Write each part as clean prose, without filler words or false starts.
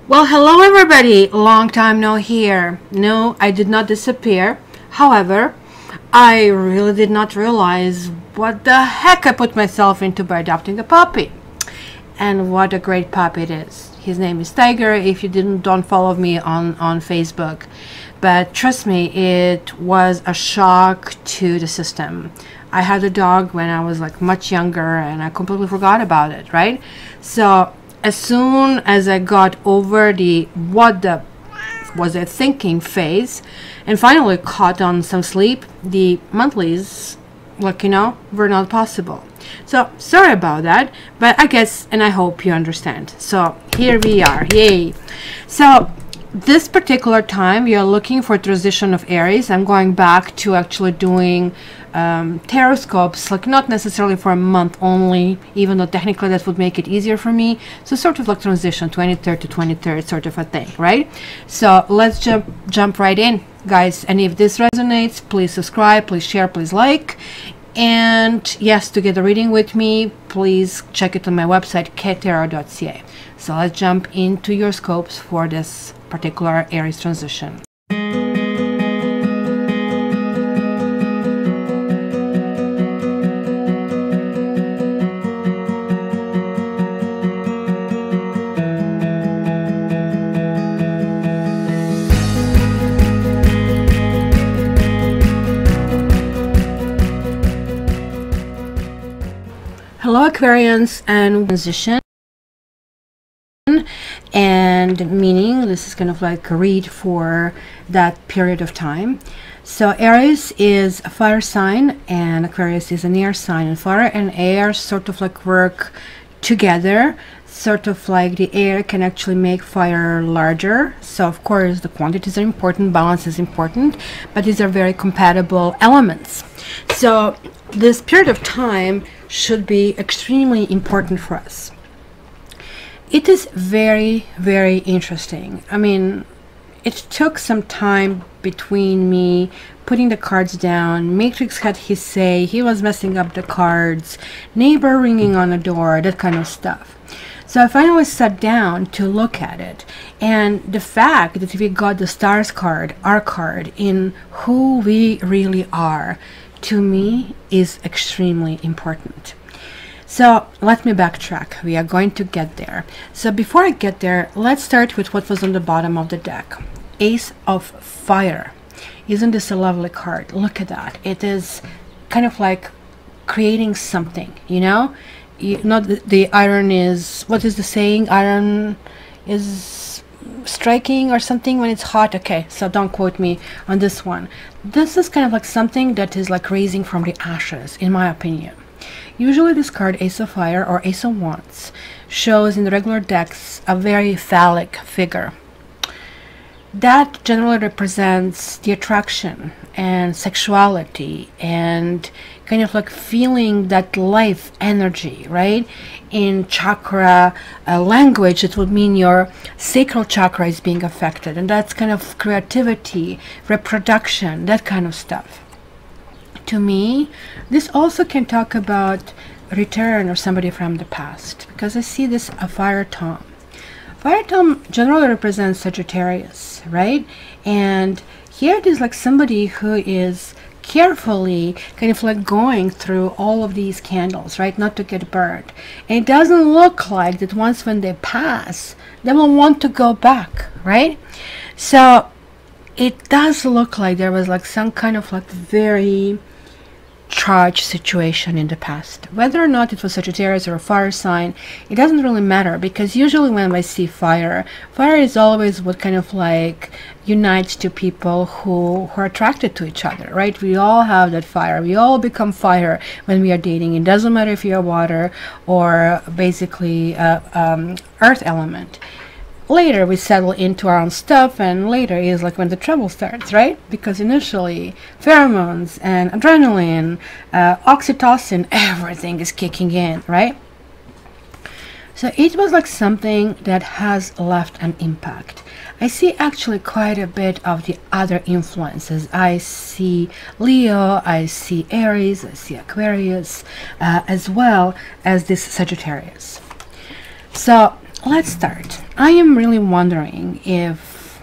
Well, hello everybody. Long time no here. No, I did not disappear. However, I really did not realize what the heck I put myself into by adopting a puppy. And what a great puppy it is. His name is Tiger, if you don't follow me on Facebook. But trust me, it was a shock to the system. I had a dog when I was like much younger and I completely forgot about it, right? So as soon as I got over the what the was I thinking phase and finally caught on some sleep, the monthlies, were not possible. So sorry about that, but I guess and I hope you understand. So here we are. Yay. So this particular time we are looking for transition of Aries. I'm going back to actually doing tarot scopes, like not necessarily for a month only, even though technically that would make it easier for me. So sort of like transition 23rd to 23rd sort of a thing, right? So let's jump right in, guys. And if this resonates, please subscribe, please share, please like. And yes, to get a reading with me, please check it on my website, ktarot.ca. So let's jump into your scopes for this particular Aries transition. Hello Aquarians and transition, and meaning this is kind of like a read for that period of time. So Aries is a fire sign and Aquarius is an air sign, and fire and air sort of like work together, sort of like the air can actually make fire larger. So of course the quantities are important, balance is important, but these are very compatible elements. So this period of time should be extremely important for us. It is very, very interesting. I mean, it took some time between me putting the cards down. Matrix had his say, he was messing up the cards, neighbor ringing on the door, that kind of stuff. So I finally sat down to look at it, and the fact that we got the stars card, our card, in who we really are, to me is extremely important. So let me backtrack. We are going to get there. So before I get there, let's start with what was on the bottom of the deck. Ace of Fire. Isn't this a lovely card? Look at that. It is kind of like creating something, the iron is, what is the saying? Iron is striking or something when it's hot. Okay, so don't quote me on this one. This is kind of like something that is like raising from the ashes, in my opinion. Usually this card, Ace of Fire or Ace of Wands, shows in the regular decks a very phallic figure. That generally represents the attraction and sexuality and kind of like feeling that life energy, right? In chakra language, it would mean your sacral chakra is being affected, and that's kind of creativity, reproduction, that kind of stuff. To me, this also can talk about return or somebody from the past, because I see this a fire tome. Fire tome generally represents Sagittarius, right? And here it is like somebody who is carefully kind of like going through all of these candles, right? Not to get burned. And it doesn't look like that once when they pass, they will want to go back, right? So it does look like there was like some kind of like very charged situation in the past. Whether or not it was Sagittarius or a fire sign, it doesn't really matter, because usually when I see fire is always what kind of like unites two people who are attracted to each other, right? We all have that fire. We all become fire when we are dating. It doesn't matter if you're water or basically earth element. Later we settle into our own stuff, and later is like when the trouble starts, right? Because initially pheromones and adrenaline, oxytocin, everything is kicking in, right? So it was like something that has left an impact. I see actually quite a bit of the other influences. I see Leo, I see Aries, I see Aquarius, as well as this Sagittarius. So let's start. I am really wondering if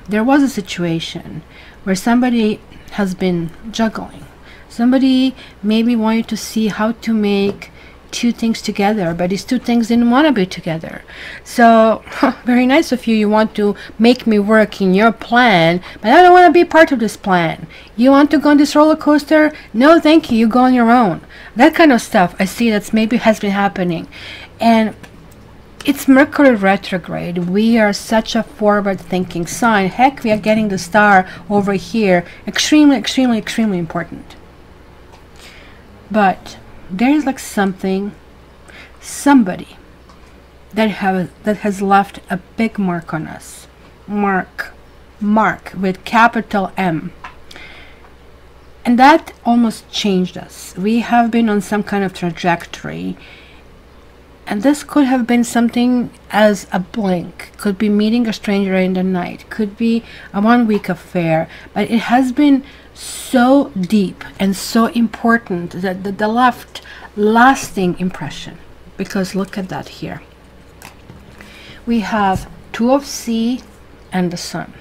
there was a situation where somebody has been juggling. Somebody maybe wanted to see how to make two things together, but these two things didn't want to be together. So very nice of you. You want to make me work in your plan, but I don't want to be part of this plan. You want to go on this roller coaster? No, thank you. You go on your own. That kind of stuff I see that's maybe has been happening. And it's Mercury retrograde. We are such a forward-thinking sign. Heck, we are getting the star over here. Extremely, extremely, extremely important. But there is like somebody that has left a big mark on us. Mark with capital M. And that almost changed us. We have been on some kind of trajectory. And this could have been something as a blink. Could be meeting a stranger in the night. Could be a one-week affair. But it has been so deep and so important that the left lasting impression. Because look at that here. We have two of C and the sun.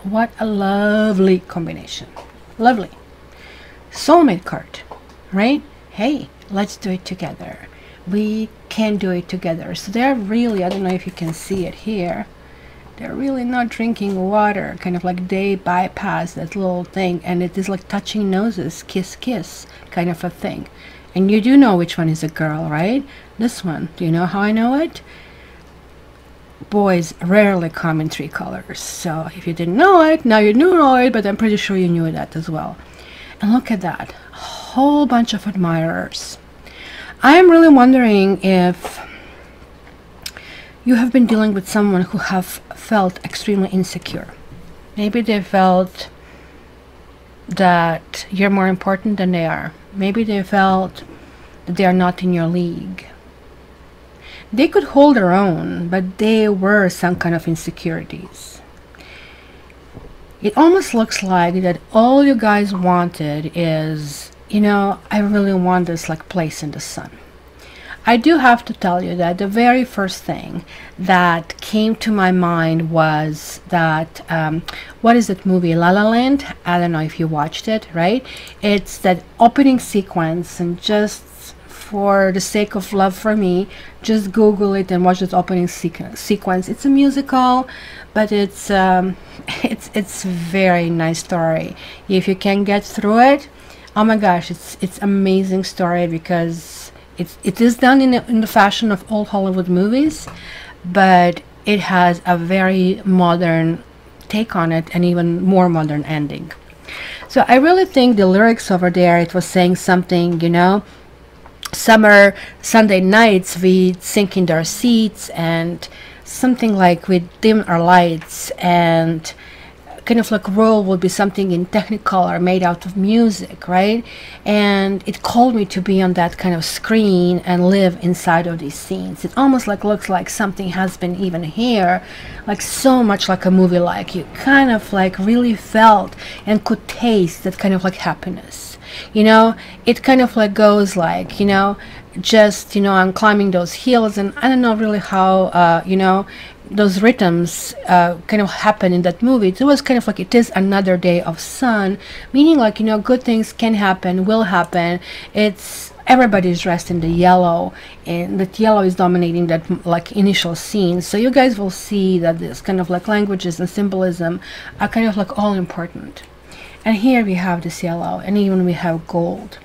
What a lovely combination. Lovely. Soulmate card, right? Hey, let's do it together. We can do it together. So they're really, I don't know if you can see it here, they're really not drinking water, kind of like they bypass that little thing, and it is like touching noses, kiss kiss kind of a thing. And you do know which one is a girl, right? This one. Do you know how I know it? Boys rarely come in 3 colors. So if you didn't know it, now you do know it, but I'm pretty sure you knew that as well. And look at that, a whole bunch of admirers. I'm really wondering if you have been dealing with someone who have felt extremely insecure. Maybe they felt that you're more important than they are. Maybe they felt that they are not in your league. They could hold their own, but there were some kind of insecurities. It almost looks like that all you guys wanted is, you know, I really want this like place in the sun. I do have to tell you that the very first thing that came to my mind was that, what is that movie, La La Land? I don't know if you watched it, right? It's that opening sequence, and just for the sake of love for me, just Google it and watch that opening sequence. It's a musical, but it's very nice story. If you can get through it, oh my gosh, it's amazing story, because it is done in the fashion of old Hollywood movies, but it has a very modern take on it, and even more modern ending. So I really think the lyrics over there, it was saying something, you know, summer Sunday nights we sink into our seats, and something like we dim our lights, and kind of like role would be something in Technicolor made out of music, right? And it called me to be on that kind of screen and live inside of these scenes. It almost like looks like something has been even here, like so much like a movie, like you kind of like really felt and could taste that kind of like happiness. You know, it kind of like goes like, you know, just, you know, I'm climbing those hills, and I don't know really how, you know, those rhythms kind of happen in that movie. It was kind of like, it is another day of sun, meaning like, you know, good things can happen, will happen. It's everybody's dressed in the yellow, and that yellow is dominating that like initial scene. So you guys will see that this kind of like languages and symbolism are kind of like all important. And here we have this yellow, and even we have gold.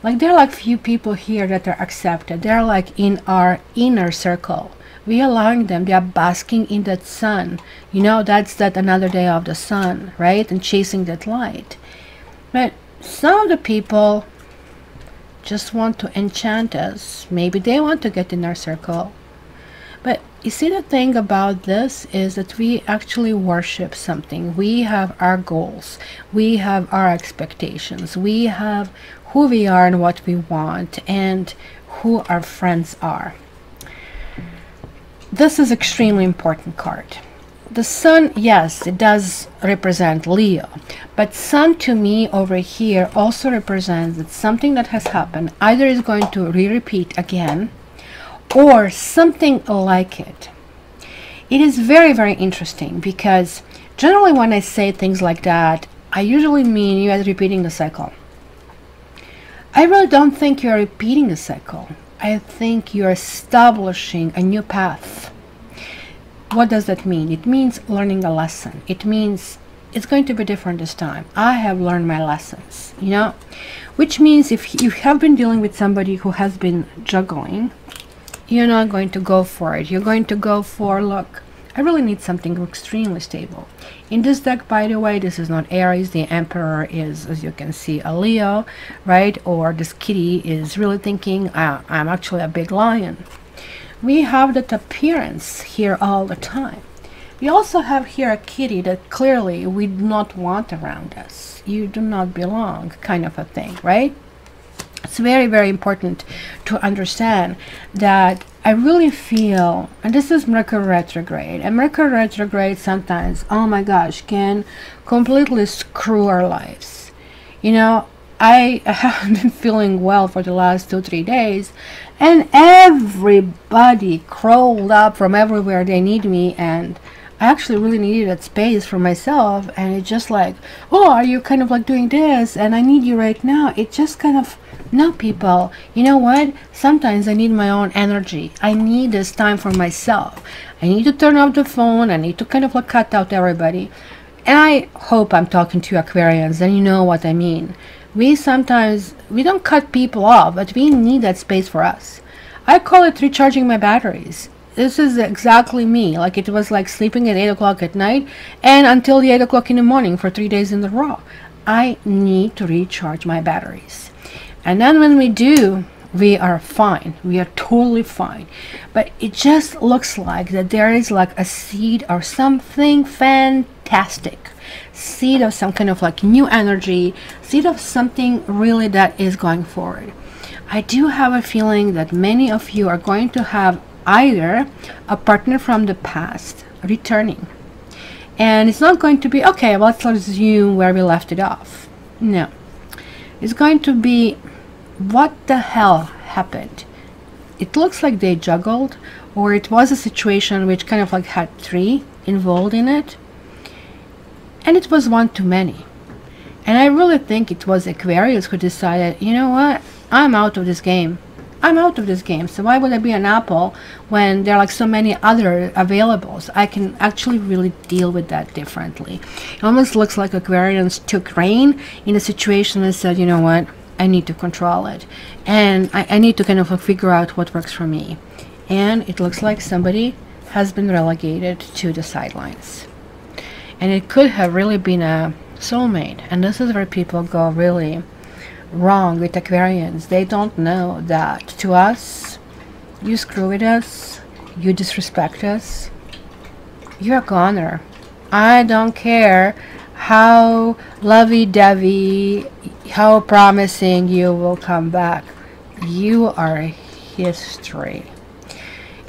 Like there are like few people here that are accepted. They're like in our inner circle. We are allowing them, they are basking in that sun. You know, that's that another day of the sun, right? And chasing that light. But some of the people just want to enchant us. Maybe they want to get in our circle. But you see, the thing about this is that we actually worship something. We have our goals. We have our expectations. We have who we are and what we want, and who our friends are. This is extremely important card. The sun, yes, it does represent Leo, but sun to me over here also represents that something that has happened either is going to re-repeat again, or something like it. It is very, very interesting, because generally when I say things like that, I usually mean you are repeating the cycle. I really don't think you're repeating the cycle. I think you're establishing a new path. What does that mean? It means learning a lesson. It means it's going to be different this time. I have learned my lessons, you know, which means if you have been dealing with somebody who has been juggling, you're not going to go for it. You're going to go for, look, I really need something extremely stable. In this deck, by the way, this is not Aries. The Emperor is, as you can see, a Leo, right? Or this kitty is really thinking, I'm actually a big lion. We have that appearance here all the time. We also have here a kitty that clearly we do not want around us. You do not belong, kind of a thing, right? It's very, very important to understand that I really feel, and this is Mercury retrograde, and Mercury retrograde sometimes, oh my gosh, can completely screw our lives. You know, I haven't been feeling well for the last 2-3 days, and everybody crawled up from everywhere they need me, and I actually really needed that space for myself. And it's just like, oh, are you kind of like doing this, and I need you right now. It just kind of, no, people, you know what, sometimes I need my own energy. I need this time for myself. I need to turn off the phone. I need to kind of like cut out everybody. And I hope I'm talking to Aquarians and you know what I mean. We don't cut people off, but we need that space for us. I call it recharging my batteries. This is exactly me. Like, it was like sleeping at 8 o'clock at night and until the 8 o'clock in the morning for 3 days in a row. I need to recharge my batteries. And then when we do, we are fine. We are totally fine. But it just looks like that there is like a seed or something fantastic. Seed of some kind of like new energy. Seed of something really that is going forward. I do have a feeling that many of you are going to have either a partner from the past returning. And it's not going to be, okay, well, let's resume where we left it off. No. It's going to be, what the hell happened? It looks like they juggled, or it was a situation which kind of like had 3 involved in it. And it was one too many. And I really think it was Aquarius who decided, you know what, I'm out of this game. I'm out of this game, so why would I be an apple when there are like so many other available? So I can actually really deal with that differently. It almost looks like Aquarians took reign in a situation and said, you know what, I need to control it. And I need to kind of like figure out what works for me. And it looks like somebody has been relegated to the sidelines. And it could have really been a soulmate. And this is where people go really wrong with Aquarians. They don't know that to us, you screw with us, you disrespect us, you're a goner. I don't care how lovey-dovey, how promising you will come back. You are history.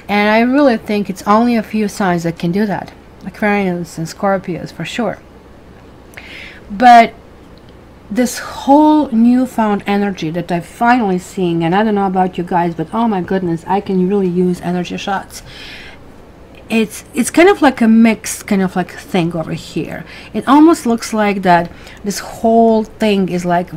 And I really think it's only a few signs that can do that. Aquarians and Scorpios for sure. But this whole newfound energy that I'm finally seeing, and I don't know about you guys, but oh my goodness, I can really use energy shots. It's kind of like a mixed kind of like thing over here. It almost looks like that this whole thing is like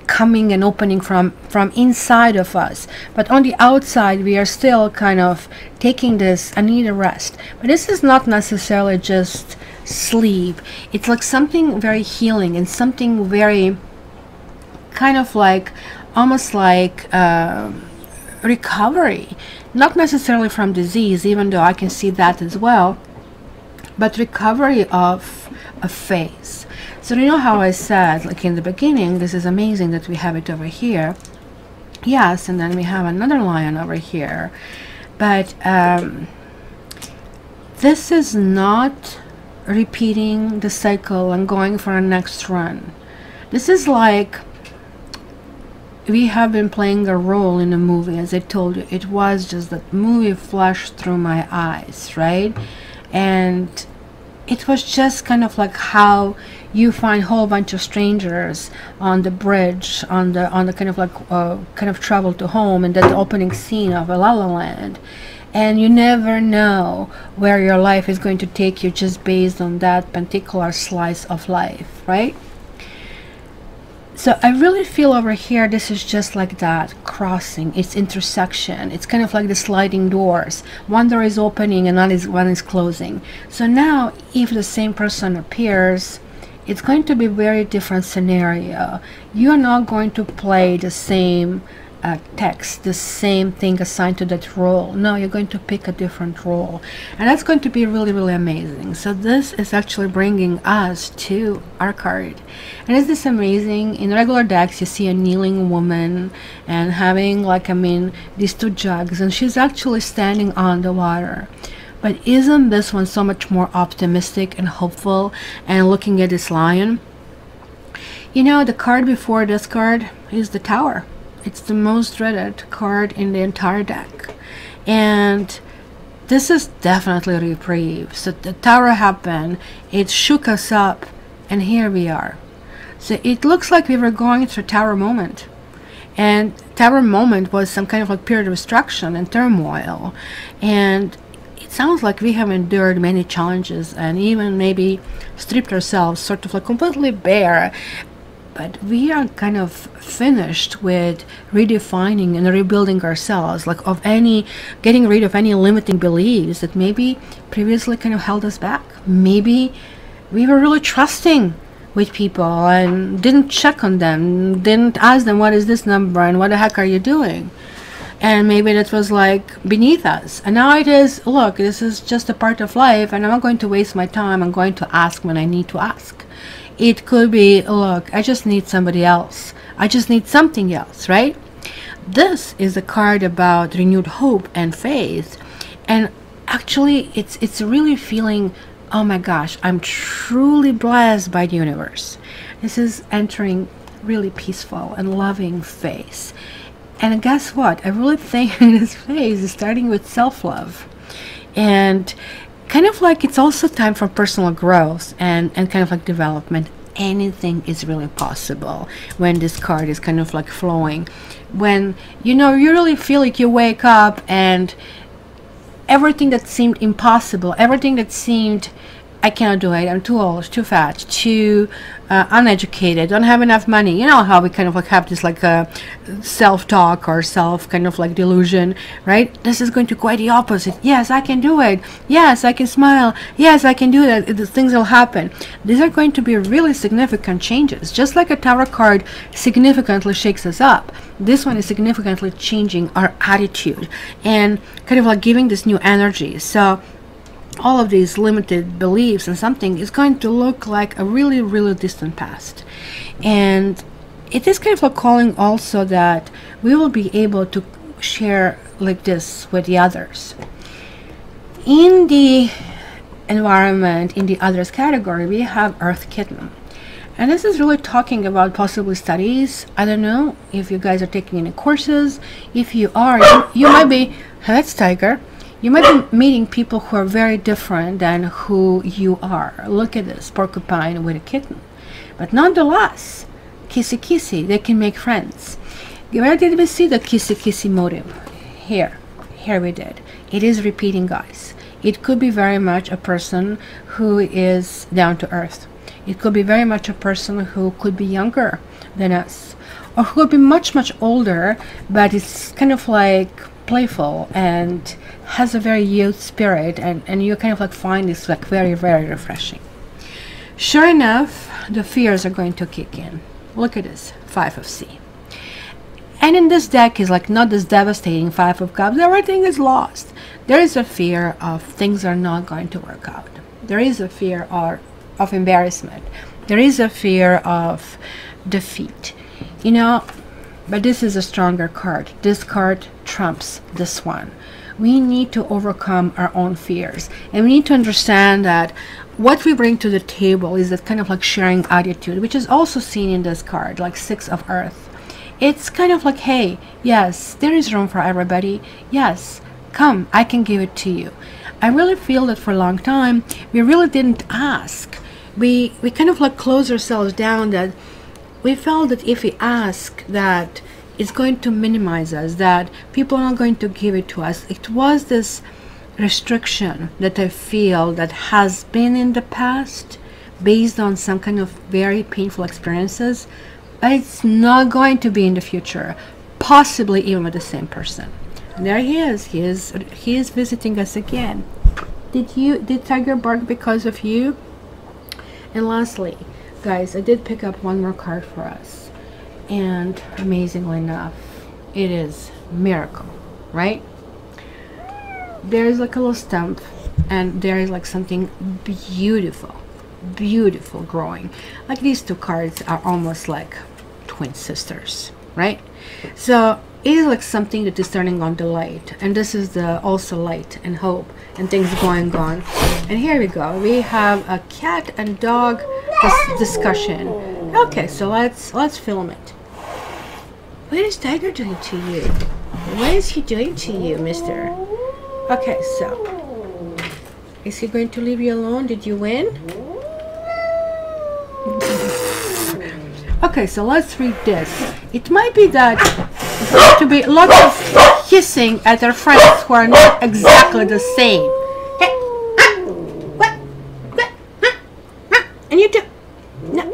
coming and opening from inside of us, but on the outside we are still kind of taking this, I need a rest. But this is not necessarily just sleep. It's like something very healing and something very kind of like almost like recovery, not necessarily from disease, even though I can see that as well, but recovery of a phase. So you know how I said like in the beginning, this is amazing that we have it over here, yes, and then we have another lion over here, but this is not repeating the cycle and going for a next run. This is like we have been playing a role in a movie. As I told you, it was just that movie flashed through my eyes, right? And it was just kind of like how you find a whole bunch of strangers on the bridge, on the kind of like kind of travel to home, and that opening scene of La La Land. And you never know where your life is going to take you just based on that particular slice of life, right? So I really feel over here, this is just like that crossing, it's intersection. It's kind of like the sliding doors. One door is opening and one is closing. So now if the same person appears, it's going to be a very different scenario. You're not going to play the same text, the same thing assigned to that role. No, you're going to pick a different role, and that's going to be really, really amazing. So this is actually bringing us to our card. And is this amazing? In regular decks you see a kneeling woman and having like, I mean, these two jugs, and she's actually standing on the water. But isn't this one so much more optimistic and hopeful? And looking at this lion, you know, the card before this card is the Tower. It's the most dreaded card in the entire deck, and this is definitely a reprieve. So the Tower happened, it shook us up, and here we are. So it looks like we were going through Tower moment, and Tower moment was some kind of like period of destruction and turmoil, and it sounds like we have endured many challenges and even maybe stripped ourselves sort of like completely bare. But we are kind of finished with redefining and rebuilding ourselves, like getting rid of any limiting beliefs that maybe previously kind of held us back. Maybe we were really trusting with people and didn't check on them, didn't ask them what is this number and what the heck are you doing. And maybe that was like beneath us. And now it is, look, this is just a part of life and I'm not going to waste my time. I'm going to ask when I need to ask. It could be, look, I just need somebody else. I just need something else, right? This is a card about renewed hope and faith. And actually, it's really feeling, oh my gosh, I'm truly blessed by the universe. This is entering really peaceful and loving phase. And guess what? I really think this phase is starting with self-love. And kind of like it's also time for personal growth and kind of like development. Anything is really possible when this card is kind of like flowing. When, you know, you really feel like you wake up and everything that seemed impossible, everything that seemed, I cannot do it, I'm too old, too fat, too uneducated, don't have enough money. You know how we kind of like have this like self-talk or self kind of like delusion, right? This is going to quite the opposite. Yes, I can do it. Yes, I can smile. Yes, I can do that. The things will happen. These are going to be really significant changes. Just like a Tower card significantly shakes us up, this one is significantly changing our attitude and kind of like giving this new energy. So all of these limited beliefs and something is going to look like a really, really distant past. And it is kind of like calling also that we will be able to share like this with the others. In the environment, in the others category, we have Earth Kitten. And this is really talking about possibly studies. I don't know if you guys are taking any courses. If you are, you might be, that's Tiger. You might be meeting people who are very different than who you are. Look at this porcupine with a kitten. But nonetheless, kissy kissy, they can make friends. Where did we see the kissy kissy motive? Here we did. It is repeating, guys. It could be very much a person who is down to earth. It could be very much a person who could be younger than us, or who could be much, much older, but it's kind of like playful and has a very youth spirit, and you kind of like find this like very, very refreshing. Sure enough, the fears are going to kick in. Look at this, 5 of C. And in this deck is like not this devastating 5 of Cups. Everything is lost. There is a fear of things are not going to work out. There is a fear of embarrassment. There is a fear of defeat. You know, but this is a stronger card. This card trumps this one. We need to overcome our own fears, and we need to understand that what we bring to the table is that kind of like sharing attitude, which is also seen in this card, like 6 of Earth. It's kind of like, hey, yes, there is room for everybody. Yes, come, I can give it to you. I really feel that for a long time we really didn't ask. We kind of like close ourselves down, that we felt that if we ask, that it's going to minimize us, that people are not going to give it to us. It was this restriction that I feel that has been in the past based on some kind of very painful experiences. It's not going to be in the future, possibly even with the same person. And there he is. He is visiting us again. Did Tiger bark because of you? And lastly, guys, I did pick up one more card for us, and amazingly enough, it is miracle, right? There's like a little stump, and there is like something beautiful growing. Like these two cards are almost like twin sisters, right? So it is like something that is turning on the light, and this is the also light and hope and things going on. And here we go, we have a cat and dog discussion. Okay, so let's film it. What is Tiger doing to you? What is he doing to you, mister? Okay, so is he going to leave you alone? Did you win? Okay, so let's read this. It might be that it's going to be lots of hissing at our friends who are not exactly the same. Hey, what? And you too. No.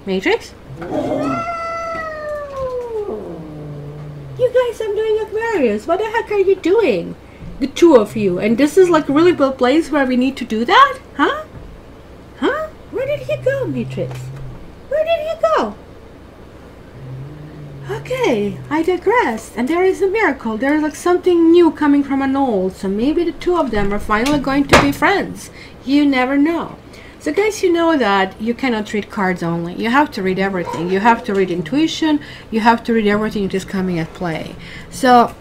Matrix? You guys, I'm doing Aquarius. What the heck are you doing? The two of you. And this is like a really good place where we need to do that? Huh? Huh? Where did he go, Matrix? Where did he go? Okay, I digress. And there is a miracle. There is like something new coming from an old. So maybe the two of them are finally going to be friends. You never know. So guys, you know that you cannot read cards only. You have to read everything. You have to read intuition. You have to read everything that is coming at play. So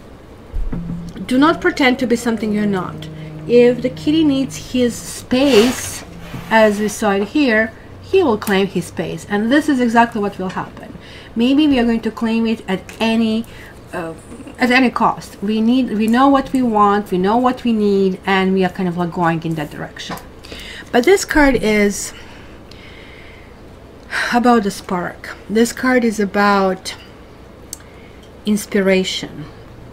do not pretend to be something you're not. If the kitty needs his space, as we saw it here, he will claim his space. And this is exactly what will happen. Maybe we are going to claim it at any cost. We know what we want, we know what we need, and we are kind of like going in that direction. But this card is about the spark. This card is about inspiration.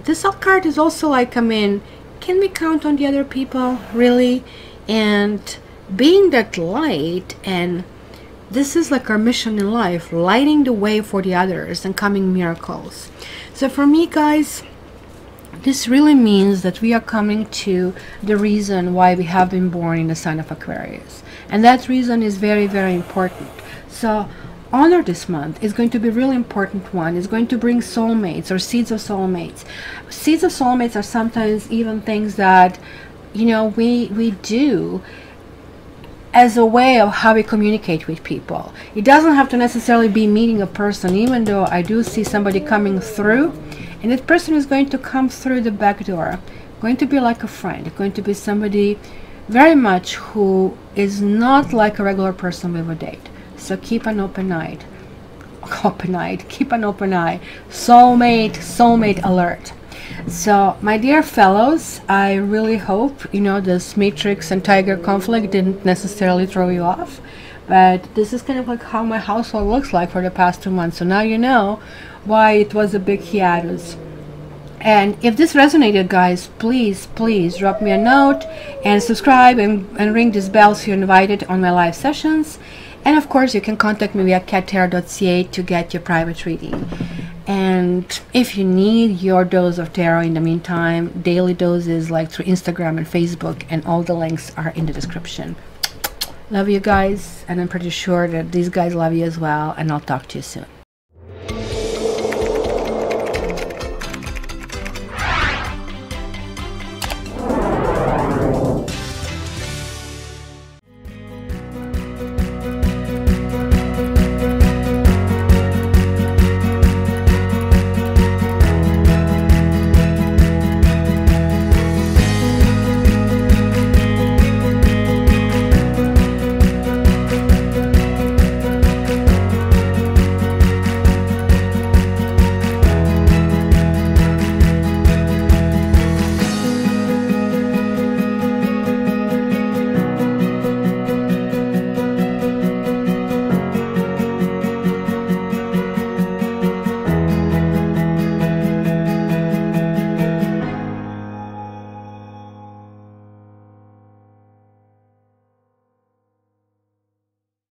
This card is also like, I mean, can we count on the other people, really? And being that light, and this is like our mission in life, lighting the way for the others and coming miracles. So for me, guys, this really means that we are coming to the reason why we have been born in the sign of Aquarius. And that reason is very, very important. So honor this month. It's going to be a really important one. It's going to bring soulmates or seeds of soulmates. Seeds of soulmates are sometimes even things that, you know, we do as a way of how we communicate with people. It doesn't have to necessarily be meeting a person, even though I do see somebody coming through, and that person is going to come through the back door, going to be like a friend, going to be somebody very much who is not like a regular person we would date. So keep an open eye. Keep an open eye. Soulmate alert. So my dear fellows, I really hope, you know, this Matrix and Tiger conflict didn't necessarily throw you off, but this is kind of like how my household looks like for the past 2 months. So now you know why it was a big hiatus. And if this resonated, guys, please drop me a note and subscribe and ring this bell so you're invited on my live sessions. And of course, you can contact me via cattarot.ca to get your private reading. And if you need your dose of tarot in the meantime, daily doses like through Instagram and Facebook, and all the links are in the description. Love you guys, and I'm pretty sure that these guys love you as well, and I'll talk to you soon.